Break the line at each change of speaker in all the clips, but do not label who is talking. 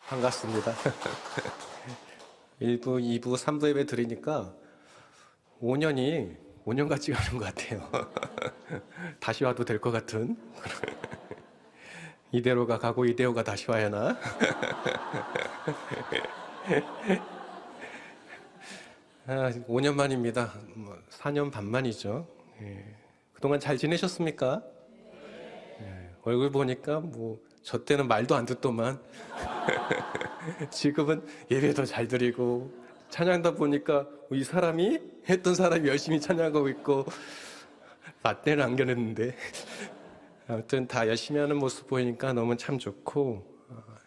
반갑습니다. 1부, 2부, 3부 예배 드리니까 5년이 5년 같이 가는 것 같아요. 다시 와도 될 것 같은. 이대로가 가고 이대로가 다시 와야 하나? 5년 만입니다. 4년 반 만이죠. 그동안 잘 지내셨습니까? 얼굴 보니까 저 때는 말도 안 듣더만 지금은 예배도 잘 드리고 찬양다 보니까 이 사람이 했던 사람이 열심히 찬양하고 있고 맞대는 안 겨냈는데 아무튼 다 열심히 하는 모습 보이니까 너무 참 좋고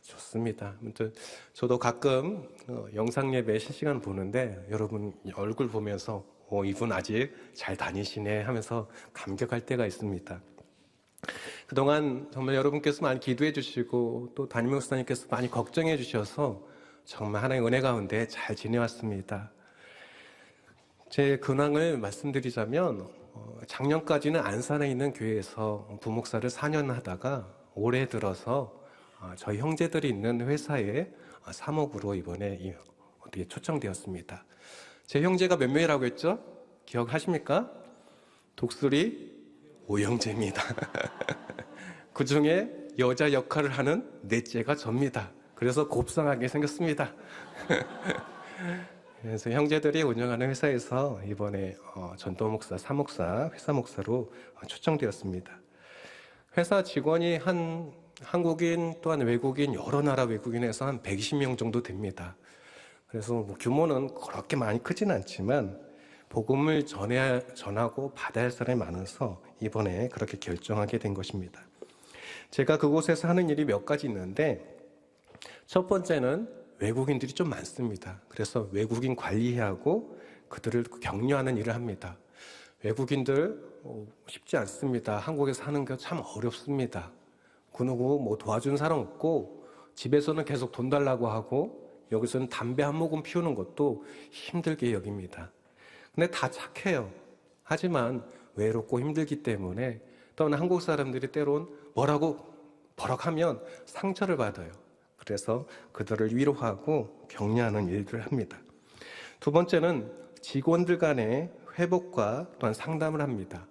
좋습니다. 아무튼 저도 가끔 영상 예배 실시간 보는데 여러분 얼굴 보면서 이분 아직 잘 다니시네 하면서 감격할 때가 있습니다. 그동안 정말 여러분께서 많이 기도해 주시고 또 담임 목사님께서 많이 걱정해 주셔서 정말 하나님의 은혜 가운데 잘 지내왔습니다. 제 근황을 말씀드리자면 작년까지는 안산에 있는 교회에서 부목사를 4년 하다가 올해 들어서 저희 형제들이 있는 회사에 사목으로 이번에 어떻게 초청되었습니다. 제 형제가 몇 명이라고 했죠? 기억하십니까? 독수리 5형제입니다. 그 중에 여자 역할을 하는 넷째가 접니다. 그래서 곱상하게 생겼습니다. 그래서 형제들이 운영하는 회사에서 이번에 전도 목사, 사목사, 회사 목사로 초청되었습니다. 회사 직원이 한국인 또한 외국인 여러 나라 외국인에서 한 120명 정도 됩니다. 그래서 규모는 그렇게 많이 크진 않지만 복음을 전하고 받아야 할 사람이 많아서 이번에 그렇게 결정하게 된 것입니다. 제가 그곳에서 하는 일이 몇 가지 있는데 첫 번째는 외국인들이 좀 많습니다. 그래서 외국인 관리해야 하고 그들을 격려하는 일을 합니다. 외국인들 쉽지 않습니다. 한국에 사는 게 참 어렵습니다. 그 누구 도와준 사람 없고 집에서는 계속 돈 달라고 하고 여기서는 담배 한 모금 피우는 것도 힘들게 여깁니다. 근데 다 착해요. 하지만 외롭고 힘들기 때문에 또는 한국 사람들이 때론 뭐라고 버럭하면 상처를 받아요. 그래서 그들을 위로하고 격려하는 일들을 합니다. 두 번째는 직원들 간의 회복과 또한 상담을 합니다.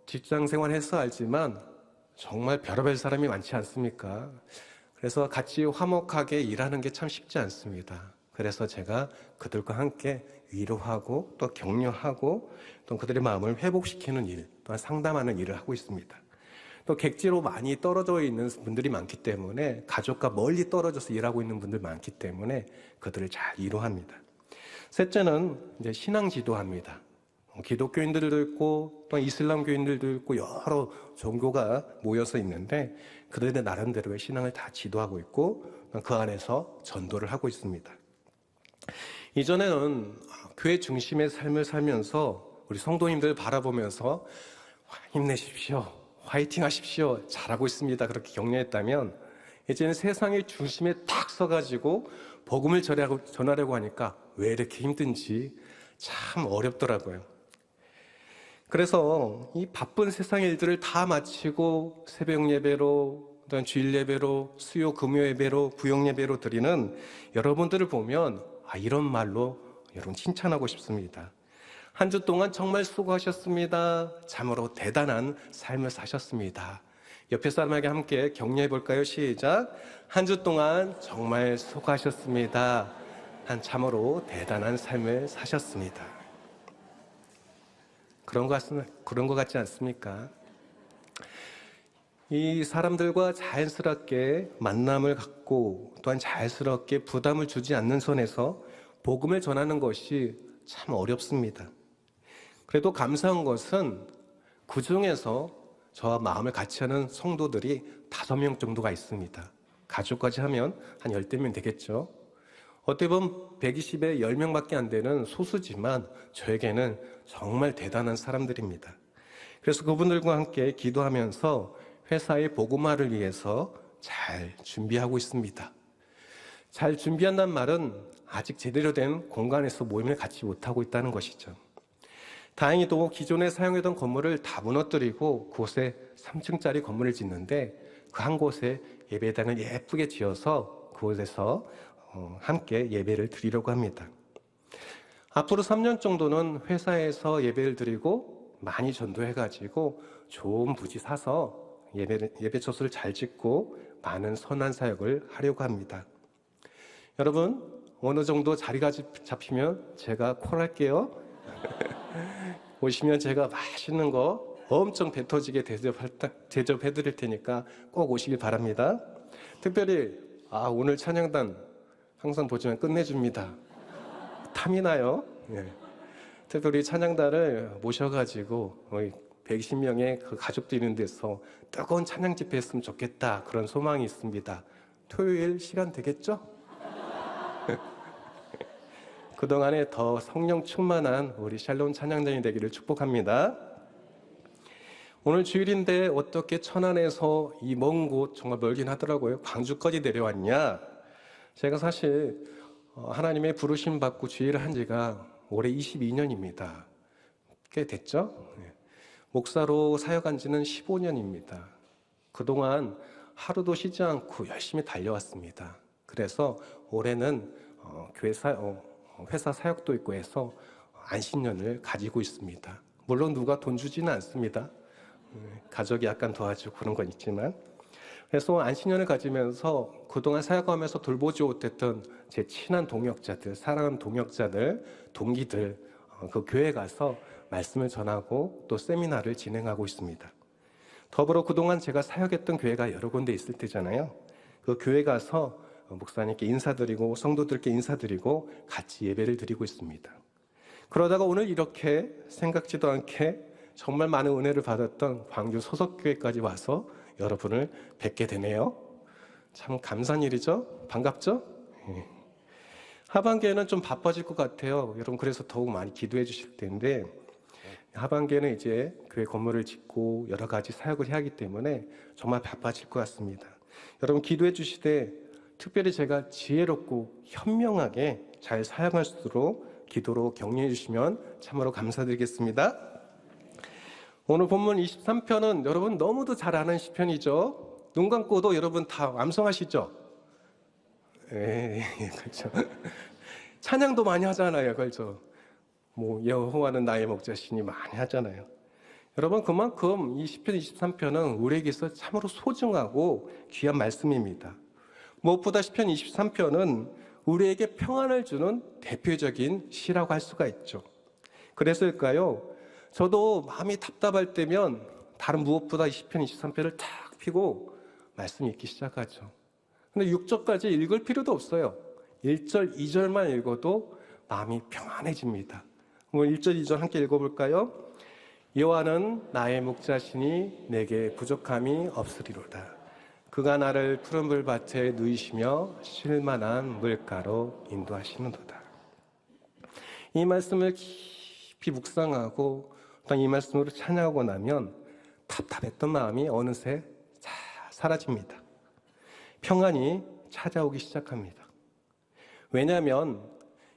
직장 생활해서 알지만 정말 별의별 사람이 많지 않습니까? 그래서 같이 화목하게 일하는 게 참 쉽지 않습니다. 그래서 제가 그들과 함께 위로하고 또 격려하고 또 그들의 마음을 회복시키는 일, 또한 상담하는 일을 하고 있습니다. 또 객지로 많이 떨어져 있는 분들이 많기 때문에 가족과 멀리 떨어져서 일하고 있는 분들 많기 때문에 그들을 잘 위로합니다. 셋째는 이제 신앙 지도합니다. 기독교인들도 있고 또 이슬람교인들도 있고 여러 종교가 모여서 있는데 그들의 나름대로의 신앙을 다 지도하고 있고 그 안에서 전도를 하고 있습니다. 이전에는 교회 중심의 삶을 살면서 우리 성도님들 바라보면서 힘내십시오, 화이팅 하십시오, 잘하고 있습니다 그렇게 격려했다면 이제는 세상의 중심에 딱 서가지고 복음을 전하려고 하니까 왜 이렇게 힘든지 참 어렵더라고요. 그래서 이 바쁜 세상의 일들을 다 마치고 새벽 예배로 또는 주일 예배로 수요 금요 예배로 구역 예배로 드리는 여러분들을 보면 이런 말로 여러분 칭찬하고 싶습니다. 한 주 동안 정말 수고하셨습니다. 참으로 대단한 삶을 사셨습니다. 옆에 사람에게 함께 격려해 볼까요? 시작. 한 주 동안 정말 수고하셨습니다. 참으로 대단한 삶을 사셨습니다. 그런 것 같지 않습니까? 이 사람들과 자연스럽게 만남을 갖고 또한 자연스럽게 부담을 주지 않는 선에서 복음을 전하는 것이 참 어렵습니다. 그래도 감사한 것은 그 중에서 저와 마음을 같이 하는 성도들이 5명 정도가 있습니다. 가족까지 하면 한 10대면 되겠죠. 어떻게 보면 120에 10명밖에 안 되는 소수지만 저에게는 정말 대단한 사람들입니다. 그래서 그분들과 함께 기도하면서 회사의 복음화를 위해서 잘 준비하고 있습니다. 잘 준비한다는 말은 아직 제대로 된 공간에서 모임을 갖지 못하고 있다는 것이죠. 다행히도 기존에 사용했던 건물을 다 무너뜨리고 그곳에 3층짜리 건물을 짓는데 그 한 곳에 예배당을 예쁘게 지어서 그곳에서 함께 예배를 드리려고 합니다. 앞으로 3년 정도는 회사에서 예배를 드리고 많이 전도해가지고 좋은 부지 사서 예배 처소를 잘 짓고 많은 선한 사역을 하려고 합니다. 여러분, 어느 정도 자리가 잡히면 제가 콜할게요. 오시면 제가 맛있는 거 엄청 배 터지게 대접해 드릴 테니까 꼭 오시길 바랍니다. 특별히 오늘 찬양단 항상 보지만 끝내줍니다. 탐이 나요. 예. 특별히 찬양단을 모셔가지고 120명의 그 가족도 있는 데서 뜨거운 찬양 집회 했으면 좋겠다, 그런 소망이 있습니다. 토요일 시간 되겠죠? 그동안에 더 성령 충만한 우리 샬롬 찬양단이 되기를 축복합니다. 오늘 주일인데 어떻게 천안에서 이 먼 곳, 정말 멀긴 하더라고요, 광주까지 내려왔냐? 제가 사실 하나님의 부르심 받고 주일을 한 지가 올해 22년입니다. 꽤 됐죠? 목사로 사역한 지는 15년입니다. 그동안 하루도 쉬지 않고 열심히 달려왔습니다. 그래서 올해는 회사 사역도 있고 해서 안식년을 가지고 있습니다. 물론 누가 돈 주지는 않습니다. 가족이 약간 도와주고 그런 건 있지만, 그래서 안식년을 가지면서 그동안 사역하면서 돌보지 못했던 제 친한 동역자들, 사랑하는 동역자들, 동기들, 그 교회 가서 말씀을 전하고 또 세미나를 진행하고 있습니다. 더불어 그동안 제가 사역했던 교회가 여러 군데 있을 때잖아요. 그 교회 가서 목사님께 인사드리고 성도들께 인사드리고 같이 예배를 드리고 있습니다. 그러다가 오늘 이렇게 생각지도 않게 정말 많은 은혜를 받았던 광주 소속교회까지 와서 여러분을 뵙게 되네요. 참 감사한 일이죠? 반갑죠? 하반기에는 좀 바빠질 것 같아요. 여러분, 그래서 더욱 많이 기도해 주실 텐데, 하반기에는 이제 교회 건물을 짓고 여러 가지 사역을 해야 하기 때문에 정말 바빠질 것 같습니다. 여러분, 기도해 주시되 특별히 제가 지혜롭고 현명하게 잘 사역할 수 있도록 기도로 격려해 주시면 참으로 감사드리겠습니다. 오늘 본문 23편은 여러분 너무도 잘 아는 시편이죠. 눈 감고도 여러분 다 암송하시죠? 그렇죠. 찬양도 많이 하잖아요. 그렇죠. 여호와는 나의 목자시니 많이 하잖아요. 여러분, 그만큼 이 시편 23편은 우리에게서 참으로 소중하고 귀한 말씀입니다. 무엇보다 시편 23편은 우리에게 평안을 주는 대표적인 시라고 할 수가 있죠. 그래서일까요? 저도 마음이 답답할 때면 다른 무엇보다 이 시편 23편을 탁 펴고 말씀 읽기 시작하죠. 근데 6절까지 읽을 필요도 없어요. 1절, 2절만 읽어도 마음이 평안해집니다. 1절, 2절 함께 읽어볼까요? 여호와는 나의 목자시니 내게 부족함이 없으리로다. 그가 나를 푸른 불밭에 누이시며 쉴만한 물가로 인도하시는도다. 이 말씀을 깊이 묵상하고 이 말씀으로 찬양하고 나면 답답했던 마음이 어느새 사라집니다. 평안이 찾아오기 시작합니다. 왜냐하면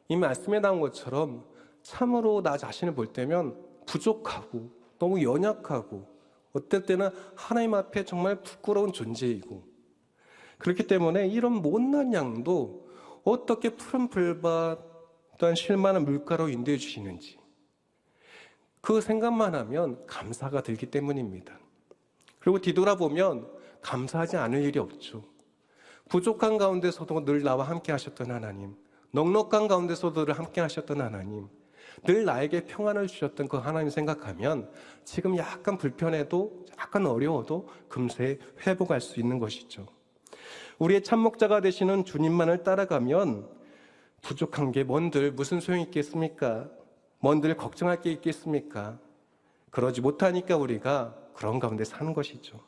이 말씀에 나온 것처럼 참으로 나 자신을 볼 때면 부족하고 너무 연약하고 어떨 때는 하나님 앞에 정말 부끄러운 존재이고, 그렇기 때문에 이런 못난 양도 어떻게 푸른 불밭 또한 쉴만한 물가로 인도해 주시는지 그 생각만 하면 감사가 들기 때문입니다. 그리고 뒤돌아보면 감사하지 않을 일이 없죠. 부족한 가운데서도 늘 나와 함께 하셨던 하나님, 넉넉한 가운데서도 늘 함께 하셨던 하나님, 늘 나에게 평안을 주셨던 그 하나님 생각하면 지금 약간 불편해도 약간 어려워도 금세 회복할 수 있는 것이죠. 우리의 참목자가 되시는 주님만을 따라가면 부족한 게 뭔들 무슨 소용이 있겠습니까? 뭔들 걱정할 게 있겠습니까? 그러지 못하니까 우리가 그런 가운데 사는 것이죠.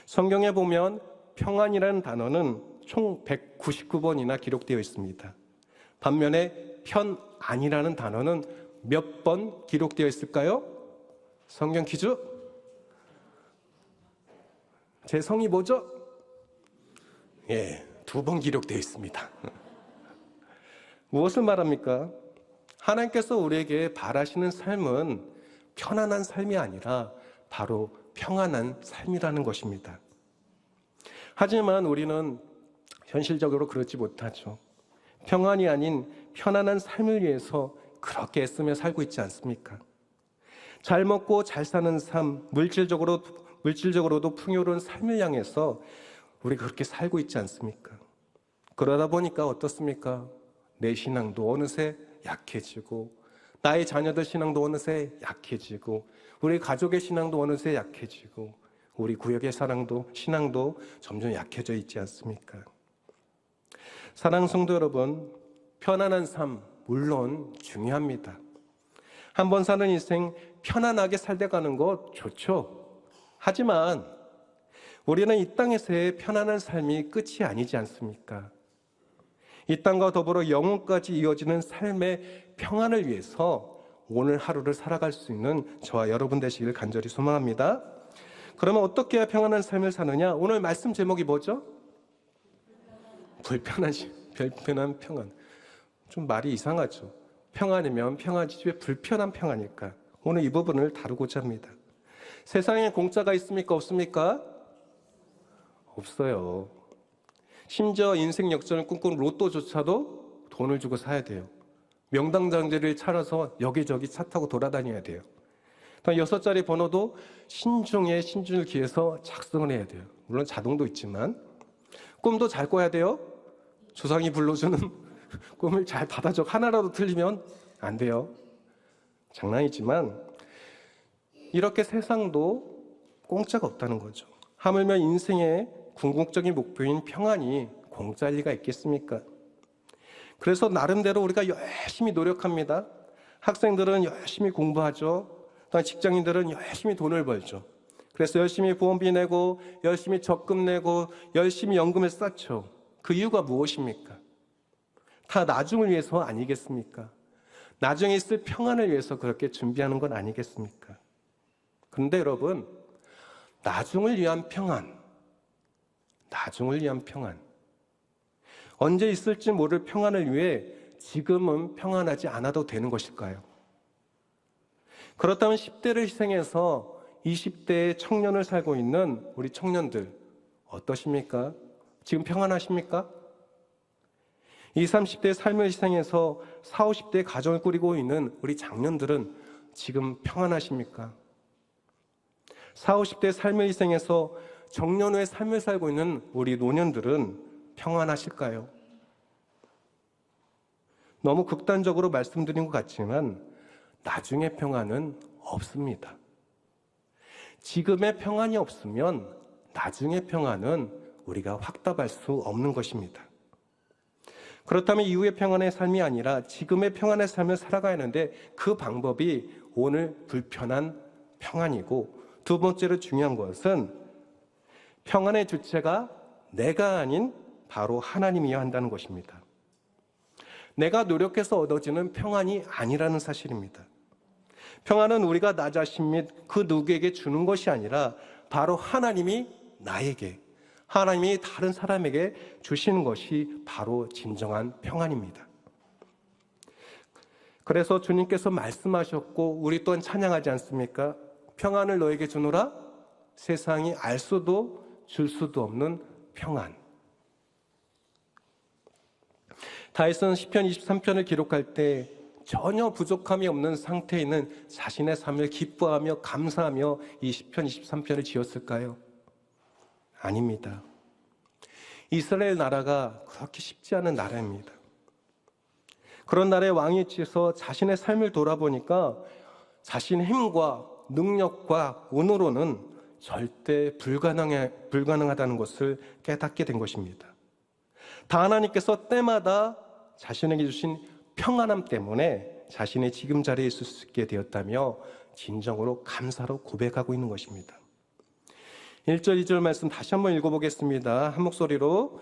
성경에 보면 평안이라는 단어는 총 199번이나 기록되어 있습니다. 반면에 편안이라는 단어는 몇 번 기록되어 있을까요? 성경 퀴즈? 제 성이 뭐죠? 2번 기록되어 있습니다. 무엇을 말합니까? 하나님께서 우리에게 바라시는 삶은 편안한 삶이 아니라 바로 평안한 삶이라는 것입니다. 하지만 우리는 현실적으로 그렇지 못하죠. 평안이 아닌 편안한 삶을 위해서 그렇게 애쓰며 살고 있지 않습니까? 잘 먹고 잘 사는 삶, 물질적으로도 풍요로운 삶을 향해서 우리 그렇게 살고 있지 않습니까? 그러다 보니까 어떻습니까? 내 신앙도 어느새 약해지고, 나의 자녀들 신앙도 어느새 약해지고, 우리 가족의 신앙도 어느새 약해지고, 우리 구역의 신앙도 점점 약해져 있지 않습니까? 사랑하는 성도 여러분, 편안한 삶 물론 중요합니다. 한 번 사는 인생 편안하게 살다 가는 것 좋죠. 하지만 우리는 이 땅에서의 편안한 삶이 끝이 아니지 않습니까? 이 땅과 더불어 영혼까지 이어지는 삶의 평안을 위해서 오늘 하루를 살아갈 수 있는 저와 여러분 되시기를 간절히 소망합니다. 그러면 어떻게 해야 평안한 삶을 사느냐? 오늘 말씀 제목이 뭐죠? 불편한 평안. 좀 말이 이상하죠. 평안이면 평안이지 왜 불편한 평안일까? 오늘 이 부분을 다루고자 합니다. 세상에 공짜가 있습니까? 없습니까? 없어요. 심지어 인생 역전을 꿈꾸는 로또조차도 돈을 주고 사야 돼요. 명당장제를 찾아서 여기저기 차 타고 돌아다녀야 돼요. 6자리 번호도 신중을 기해서 작성을 해야 돼요. 물론 자동도 있지만 꿈도 잘 꿔야 돼요. 조상이 불러주는 꿈을 잘 받아줘. 하나라도 틀리면 안 돼요. 장난이지만 이렇게 세상도 공짜가 없다는 거죠. 하물며 인생의 궁극적인 목표인 평안이 공짜일 리가 있겠습니까? 그래서 나름대로 우리가 열심히 노력합니다. 학생들은 열심히 공부하죠. 또 직장인들은 열심히 돈을 벌죠. 그래서 열심히 보험비 내고 열심히 적금 내고 열심히 연금을 쌓죠. 그 이유가 무엇입니까? 다 나중을 위해서 아니겠습니까? 나중에 있을 평안을 위해서 그렇게 준비하는 건 아니겠습니까? 그런데 여러분, 나중을 위한 평안, 언제 있을지 모를 평안을 위해 지금은 평안하지 않아도 되는 것일까요? 그렇다면 10대를 희생해서 20대의 청년을 살고 있는 우리 청년들 어떠십니까? 지금 평안하십니까? 20, 30대의 삶을 희생해서 40, 50대의 가정을 꾸리고 있는 우리 장년들은 지금 평안하십니까? 40, 50대의 삶을 희생해서 정년후의 삶을 살고 있는 우리 노년들은 평안하실까요? 너무 극단적으로 말씀드린 것 같지만 나중의 평안은 없습니다. 지금의 평안이 없으면 나중의 평안은 우리가 확답할 수 없는 것입니다. 그렇다면 이후의 평안의 삶이 아니라 지금의 평안의 삶을 살아가야 하는데 그 방법이 오늘 불편한 평안이고, 두 번째로 중요한 것은 평안의 주체가 내가 아닌 바로 하나님이어야 한다는 것입니다. 내가 노력해서 얻어지는 평안이 아니라는 사실입니다. 평안은 우리가 나 자신 및 그 누구에게 주는 것이 아니라 바로 하나님이 나에게, 하나님이 다른 사람에게 주시는 것이 바로 진정한 평안입니다. 그래서 주님께서 말씀하셨고 우리 또한 찬양하지 않습니까? 평안을 너에게 주노라. 세상이 알 수도 줄 수도 없는 평안. 다윗은 시편 23편을 기록할 때 전혀 부족함이 없는 상태에 있는 자신의 삶을 기뻐하며 감사하며 이 시편 23편을 지었을까요? 아닙니다. 이스라엘 나라가 그렇게 쉽지 않은 나라입니다. 그런 나라의 왕이 지어서 자신의 삶을 돌아보니까 자신의 힘과 능력과 운으로는 절대 불가능하다는 것을 깨닫게 된 것입니다. 다 하나님께서 때마다 자신에게 주신 평안함 때문에 자신의 지금 자리에 있을 수 있게 되었다며 진정으로 감사로 고백하고 있는 것입니다. 1절, 2절 말씀 다시 한번 읽어보겠습니다. 한 목소리로.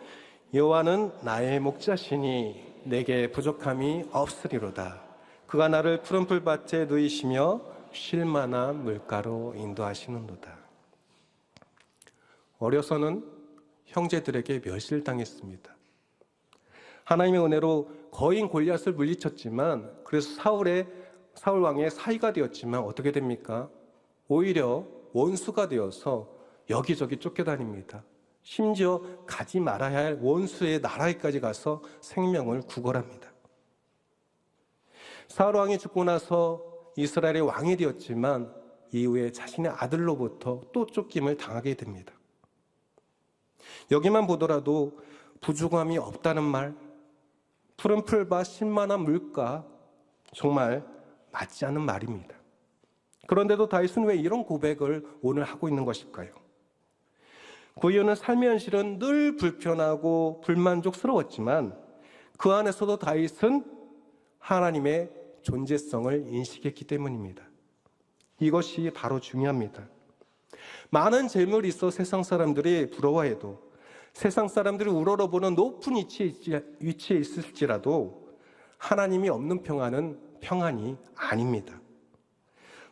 여호와는 나의 목자시니 내게 부족함이 없으리로다. 그가 나를 푸른 풀밭에 누이시며 쉴 만한 물가로 인도하시는도다. 어려서는 형제들에게 멸실당했습니다. 하나님의 은혜로 거인 골리앗을 물리쳤지만, 그래서 사울 왕의 사위가 되었지만 어떻게 됩니까? 오히려 원수가 되어서 여기저기 쫓겨다닙니다. 심지어 가지 말아야 할 원수의 나라에까지 가서 생명을 구걸합니다. 사울 왕이 죽고 나서 이스라엘의 왕이 되었지만 이후에 자신의 아들로부터 또 쫓김을 당하게 됩니다. 여기만 보더라도 부족함이 없다는 말, 푸른 풀과 신만한 물가, 정말 맞지 않는 말입니다. 그런데도 다윗은 왜 이런 고백을 오늘 하고 있는 것일까요? 그 이유는 삶의 현실은 늘 불편하고 불만족스러웠지만 그 안에서도 다윗은 하나님의 존재성을 인식했기 때문입니다. 이것이 바로 중요합니다. 많은 재물이 있어 세상 사람들이 부러워해도, 세상 사람들이 우러러보는 높은 위치에 있을지라도 하나님이 없는 평안은 평안이 아닙니다.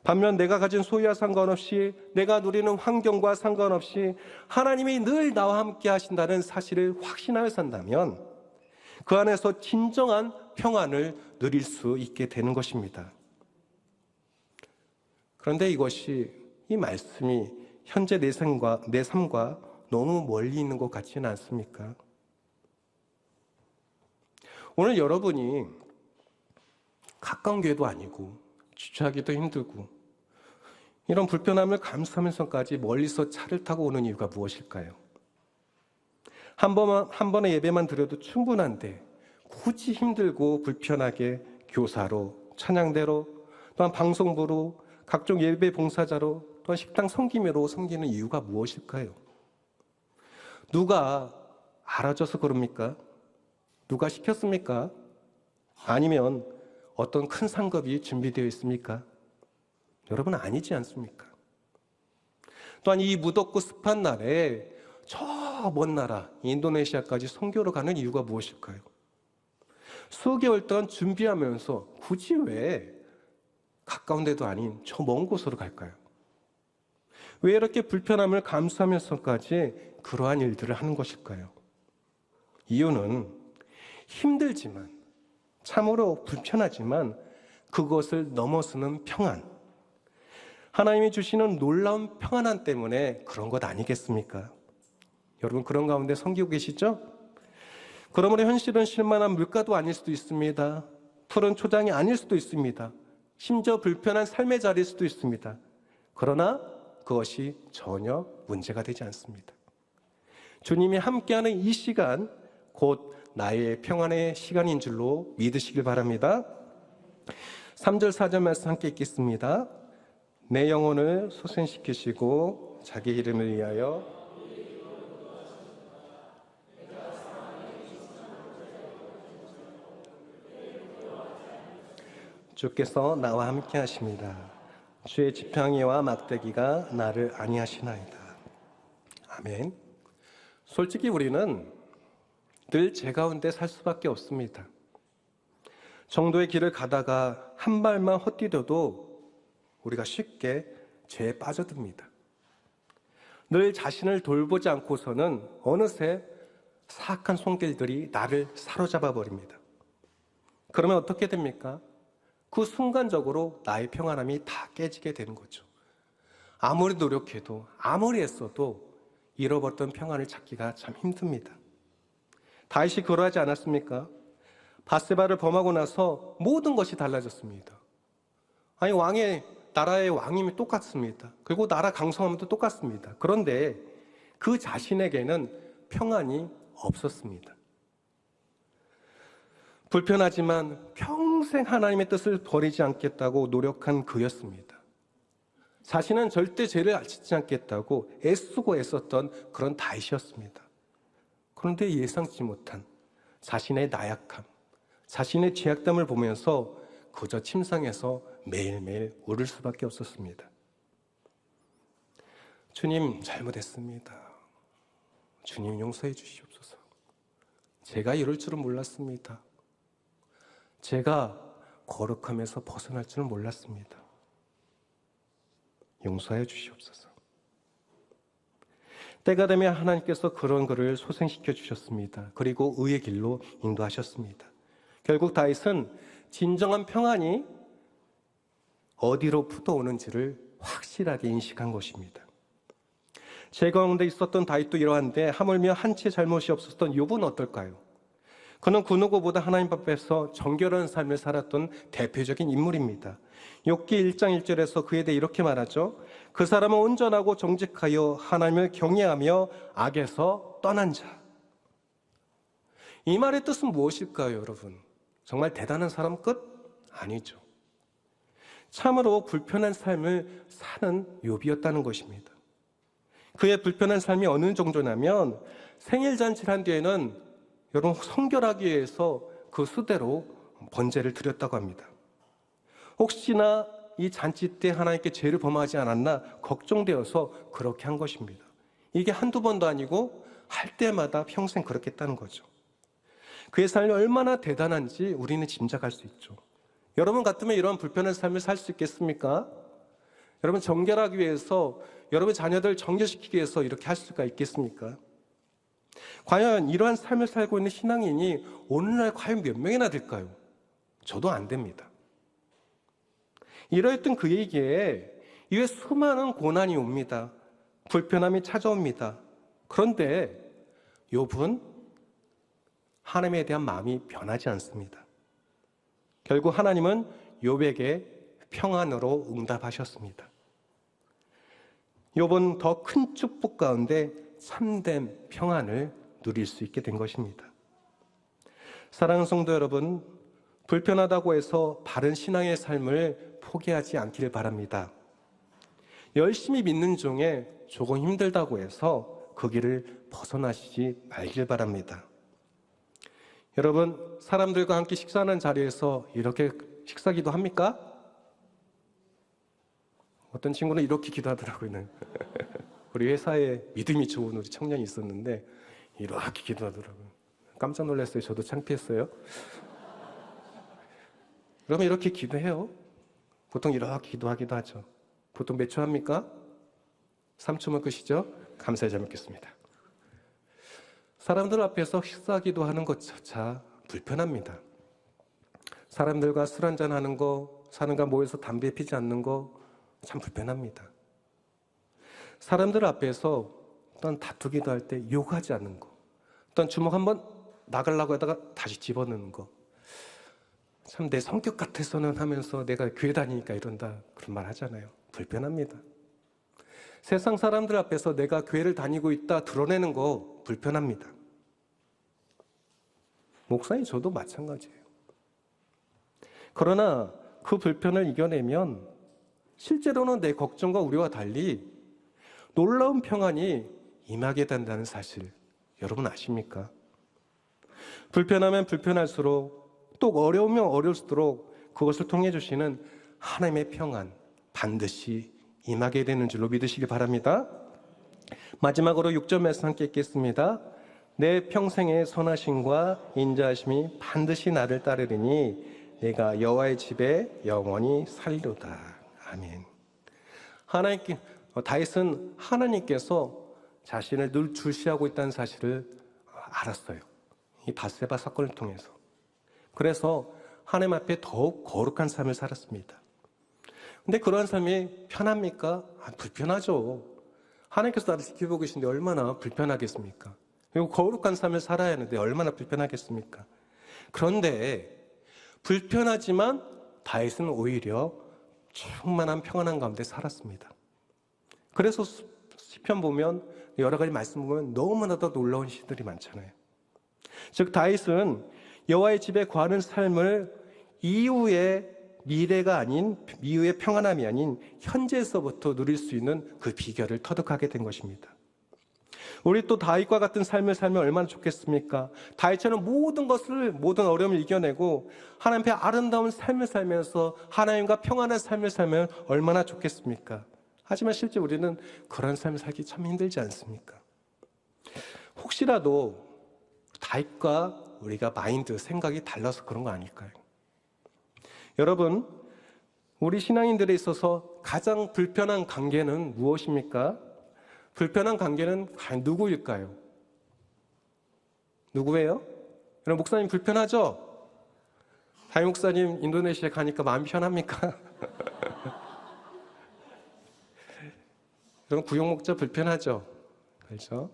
반면 내가 가진 소유와 상관없이, 내가 누리는 환경과 상관없이 하나님이 늘 나와 함께 하신다는 사실을 확신하여 산다면 그 안에서 진정한 평안을 누릴 수 있게 되는 것입니다. 그런데 이 말씀이 현재 내 삶과 너무 멀리 있는 것 같지는 않습니까? 오늘 여러분이 가까운 교회도 아니고 주차하기도 힘들고 이런 불편함을 감수하면서까지 멀리서 차를 타고 오는 이유가 무엇일까요? 한 번의 예배만 드려도 충분한데 굳이 힘들고 불편하게 교사로, 찬양대로, 또한 방송부로, 각종 예배 봉사자로, 또한 식당 섬김으로 섬기는 이유가 무엇일까요? 누가 알아줘서 그럽니까? 누가 시켰습니까? 아니면 어떤 큰 상급이 준비되어 있습니까? 여러분, 아니지 않습니까? 또한 이 무덥고 습한 날에 저 먼 나라 인도네시아까지 선교로 가는 이유가 무엇일까요? 수개월 동안 준비하면서 굳이 왜 가까운 데도 아닌 저 먼 곳으로 갈까요? 왜 이렇게 불편함을 감수하면서까지 그러한 일들을 하는 것일까요? 이유는 힘들지만, 참으로 불편하지만 그것을 넘어서는 평안, 하나님이 주시는 놀라운 평안함 때문에 그런 것 아니겠습니까? 여러분, 그런 가운데 섬기고 계시죠? 그러므로 현실은 실만한 물가도 아닐 수도 있습니다. 푸른 초장이 아닐 수도 있습니다. 심지어 불편한 삶의 자리일 수도 있습니다. 그러나 그것이 전혀 문제가 되지 않습니다. 주님이 함께하는 이 시간, 곧 나의 평안의 시간인 줄로 믿으시길 바랍니다. 3절 4절 말씀 함께 읽겠습니다. 내 영혼을 소생시키시고 자기 이름을 위하여 주께서 나와 함께 하십니다. 주의 지팡이와 막대기가 나를 안위하시나이다. 아멘. 솔직히 우리는 늘 제 가운데 살 수밖에 없습니다. 정도의 길을 가다가 한 발만 헛디뎌도 우리가 쉽게 죄에 빠져듭니다. 늘 자신을 돌보지 않고서는 어느새 사악한 손길들이 나를 사로잡아 버립니다. 그러면 어떻게 됩니까? 그 순간적으로 나의 평안함이 다 깨지게 되는 거죠. 아무리 노력해도, 아무리 애써도 잃어버렸던 평안을 찾기가 참 힘듭니다. 다윗이 그러하지 않았습니까? 밧세바를 범하고 나서 모든 것이 달라졌습니다. 아니, 나라의 왕임이 똑같습니다. 그리고 나라 강성함도 똑같습니다. 그런데 그 자신에게는 평안이 없었습니다. 불편하지만 평생 하나님의 뜻을 버리지 않겠다고 노력한 그였습니다. 자신은 절대 죄를 짓지 않겠다고 애쓰고 애썼던 그런 다윗이었습니다. 그런데 예상치 못한 자신의 나약함, 자신의 죄악됨을 보면서 그저 침상에서 매일매일 울을 수밖에 없었습니다. 주님, 잘못했습니다. 주님, 용서해 주시옵소서. 제가 이럴 줄은 몰랐습니다. 제가 거룩함에서 벗어날 줄은 몰랐습니다. 용서해 주시옵소서. 때가 되면 하나님께서 그런 그를 소생시켜 주셨습니다. 그리고 의의 길로 인도하셨습니다. 결국 다윗은 진정한 평안이 어디로부터 오는지를 확실하게 인식한 것입니다. 제 가운데 있었던 다윗도 이러한데 하물며 한 채 잘못이 없었던 욥은 어떨까요? 그는 그 누구보다 하나님 앞에서 정결한 삶을 살았던 대표적인 인물입니다. 욥기 1장 1절에서 그에 대해 이렇게 말하죠. 그 사람은 온전하고 정직하여 하나님을 경외하며 악에서 떠난 자. 이 말의 뜻은 무엇일까요, 여러분? 정말 대단한 사람 끝? 아니죠. 참으로 불편한 삶을 사는 욥이었다는 것입니다. 그의 불편한 삶이 어느 정도냐면 생일 잔치를 한 뒤에는 여러분 성결하기 위해서 그 수대로 번제를 드렸다고 합니다. 혹시나 이 잔치 때 하나님께 죄를 범하지 않았나 걱정되어서 그렇게 한 것입니다. 이게 한두 번도 아니고 할 때마다 평생 그렇게 했다는 거죠. 그의 삶이 얼마나 대단한지 우리는 짐작할 수 있죠. 여러분 같으면 이런 불편한 삶을 살 수 있겠습니까? 여러분 정결하기 위해서, 여러분 자녀들 정결시키기 위해서 이렇게 할 수가 있겠습니까? 과연 이러한 삶을 살고 있는 신앙인이 오늘날 과연 몇 명이나 될까요? 저도 안 됩니다. 이러했던 그에게 이후에 수많은 고난이 옵니다. 불편함이 찾아옵니다. 그런데 욥은 하나님에 대한 마음이 변하지 않습니다. 결국 하나님은 욥에게 평안으로 응답하셨습니다. 욥은 더 큰 축복 가운데 참된 평안을 누릴 수 있게 된 것입니다. 사랑하는 성도 여러분, 불편하다고 해서 바른 신앙의 삶을 포기하지 않기를 바랍니다. 열심히 믿는 중에 조금 힘들다고 해서 그 길을 벗어나시지 말길 바랍니다. 여러분, 사람들과 함께 식사하는 자리에서 이렇게 식사기도 합니까? 어떤 친구는 이렇게 기도하더라고요. 우리 회사에 믿음이 좋은 우리 청년이 있었는데 이렇게 기도하더라고요. 깜짝 놀랐어요. 저도 창피했어요. 그러면 이렇게 기도해요. 보통 이렇게 기도하기도 하죠. 보통 몇 초 합니까? 3초면 끝이죠? 감사히 잘 먹겠습니다. 사람들 앞에서 식사기도 하는 것조차 불편합니다. 사람들과 술 한잔하는 거, 사람과 모여서 담배 피지 않는 거 참 불편합니다. 사람들 앞에서 어떤 다투기도 할 때 욕하지 않는 거, 어떤 주먹 한번 나가려고 하다가 다시 집어넣는 거, 참 내 성격 같아서는 하면서 내가 교회 다니니까 이런다 그런 말 하잖아요. 불편합니다. 세상 사람들 앞에서 내가 교회를 다니고 있다 드러내는 거 불편합니다. 목사님 저도 마찬가지예요. 그러나 그 불편을 이겨내면 실제로는 내 걱정과 우려와 달리 놀라운 평안이 임하게 된다는 사실 여러분 아십니까? 불편하면 불편할수록 또 어려우면 어려울수록 그것을 통해 주시는 하나님의 평안 반드시 임하게 되는 줄로 믿으시기 바랍니다. 마지막으로 6절 말씀 함께 읽겠습니다. 내 평생의 선하심과 인자하심이 반드시 나를 따르리니 내가 여호와의 집에 영원히 살리로다. 아멘. 다윗은 하나님께서 자신을 늘 주시하고 있다는 사실을 알았어요. 이 밧세바 사건을 통해서. 그래서 하나님 앞에 더욱 거룩한 삶을 살았습니다. 근데 그러한 삶이 편합니까? 불편하죠. 하나님께서 나를 지켜보고 계신데 얼마나 불편하겠습니까? 그리고 거룩한 삶을 살아야 하는데 얼마나 불편하겠습니까? 그런데 불편하지만 다윗은 오히려 충만한 평안한 가운데 살았습니다. 그래서 시편 보면 여러 가지 말씀 보면 너무나도 놀라운 시들이 많잖아요. 즉 다윗은 여호와의 집에 거하는 삶을 이후의 미래가 아닌 이후의 평안함이 아닌 현재에서부터 누릴 수 있는 그 비결을 터득하게 된 것입니다. 우리 또 다윗과 같은 삶을 살면 얼마나 좋겠습니까? 다윗처럼 모든 어려움을 이겨내고 하나님 앞에 아름다운 삶을 살면서 하나님과 평안한 삶을 살면 얼마나 좋겠습니까? 하지만 실제 우리는 그런 삶을 살기 참 힘들지 않습니까? 혹시라도 다윗과 우리가 생각이 달라서 그런 거 아닐까요? 여러분, 우리 신앙인들에 있어서 가장 불편한 관계는 무엇입니까? 불편한 관계는 과연 누구일까요? 누구예요? 여러분, 목사님 불편하죠? 다윗 목사님 인도네시아 가니까 마음이 편합니까? 여러분, 구용 목자 불편하죠? 알죠?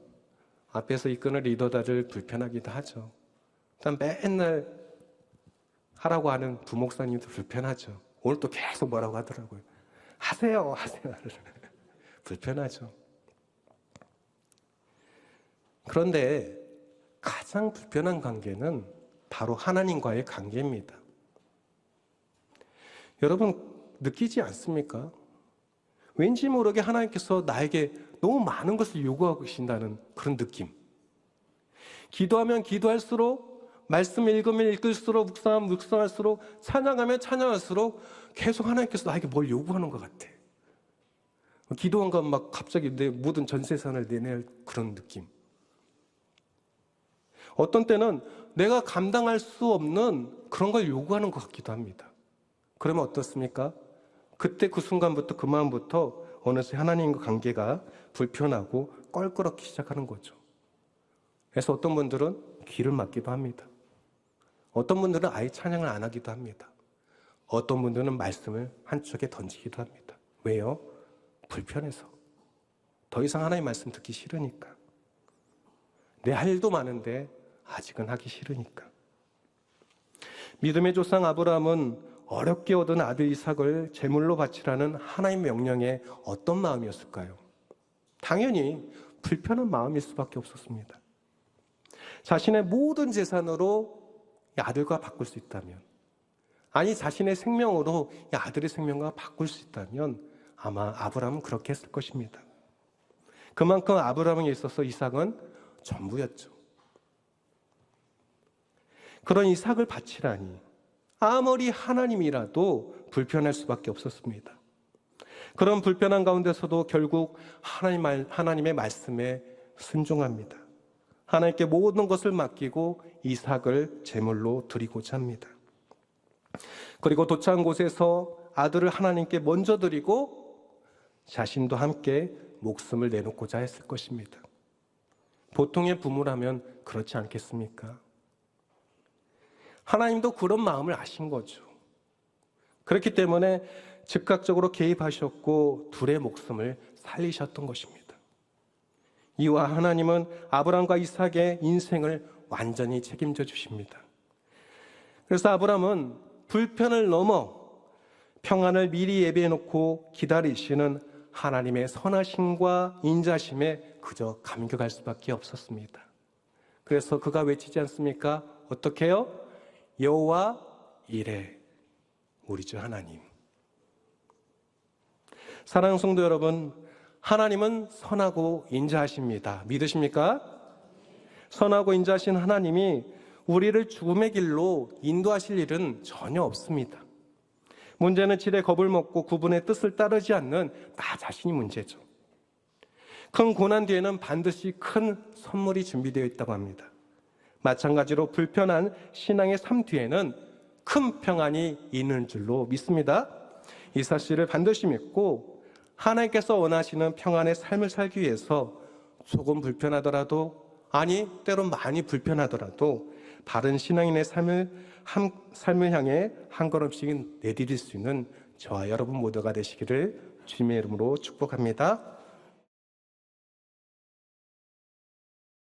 앞에서 이끄는 리더들을 불편하기도 하죠. 일단 맨날 하라고 하는 부목사님도 불편하죠. 오늘 또 계속 뭐라고 하더라고요. 하세요. 불편하죠. 그런데 가장 불편한 관계는 바로 하나님과의 관계입니다. 여러분 느끼지 않습니까? 왠지 모르게 하나님께서 나에게 너무 많은 것을 요구하고 계신다는 그런 느낌. 기도하면 기도할수록, 말씀 읽으면 읽을수록, 묵상하면 묵상할수록, 찬양하면 찬양할수록 계속 하나님께서 나에게 뭘 요구하는 것 같아. 기도한 건 막 갑자기 내 모든 전 재산을 내낼 그런 느낌. 어떤 때는 내가 감당할 수 없는 그런 걸 요구하는 것 같기도 합니다. 그러면 어떻습니까? 그때 그 순간부터 그 마음부터 어느새 하나님과 관계가 불편하고 껄끄럽기 시작하는 거죠. 그래서 어떤 분들은 귀를 막기도 합니다. 어떤 분들은 아예 찬양을 안 하기도 합니다. 어떤 분들은 말씀을 한쪽에 던지기도 합니다. 왜요? 불편해서. 더 이상 하나님의 말씀 듣기 싫으니까. 내 할 일도 많은데 아직은 하기 싫으니까. 믿음의 조상 아브라함은 어렵게 얻은 아들 이삭을 제물로 바치라는 하나님의 명령에 어떤 마음이었을까요? 당연히 불편한 마음일 수밖에 없었습니다. 자신의 모든 재산으로 이 아들과 바꿀 수 있다면, 아니 자신의 생명으로 이 아들의 생명과 바꿀 수 있다면 아마 아브라함은 그렇게 했을 것입니다. 그만큼 아브라함에 있어서 이삭은 전부였죠. 그런 이삭을 바치라니 아무리 하나님이라도 불편할 수밖에 없었습니다. 그런 불편한 가운데서도 결국 하나님의 말씀에 순종합니다. 하나님께 모든 것을 맡기고 이삭을 제물로 드리고자 합니다. 그리고 도착한 곳에서 아들을 하나님께 먼저 드리고 자신도 함께 목숨을 내놓고자 했을 것입니다. 보통의 부모라면 그렇지 않겠습니까? 하나님도 그런 마음을 아신 거죠. 그렇기 때문에 즉각적으로 개입하셨고 둘의 목숨을 살리셨던 것입니다. 이와 하나님은 아브라함과 이삭의 인생을 완전히 책임져 주십니다. 그래서 아브라함은 불편을 넘어 평안을 미리 예비해 놓고 기다리시는 하나님의 선하심과 인자심에 그저 감격할 수밖에 없었습니다. 그래서 그가 외치지 않습니까? 어떻게 해요? 여호와 이레, 우리 주 하나님. 사랑하는 성도 여러분, 하나님은 선하고 인자하십니다. 믿으십니까? 선하고 인자하신 하나님이 우리를 죽음의 길로 인도하실 일은 전혀 없습니다. 문제는 질의 겁을 먹고 구분의 뜻을 따르지 않는 나 자신이 문제죠. 큰 고난 뒤에는 반드시 큰 선물이 준비되어 있다고 합니다. 마찬가지로 불편한 신앙의 삶 뒤에는 큰 평안이 있는 줄로 믿습니다. 이 사실을 반드시 믿고 하나님께서 원하시는 평안의 삶을 살기 위해서 조금 불편하더라도, 아니 때론 많이 불편하더라도 바른 신앙인의 삶을 향해 한 걸음씩 내디딜 수 있는 저와 여러분 모두가 되시기를 주님의 이름으로 축복합니다.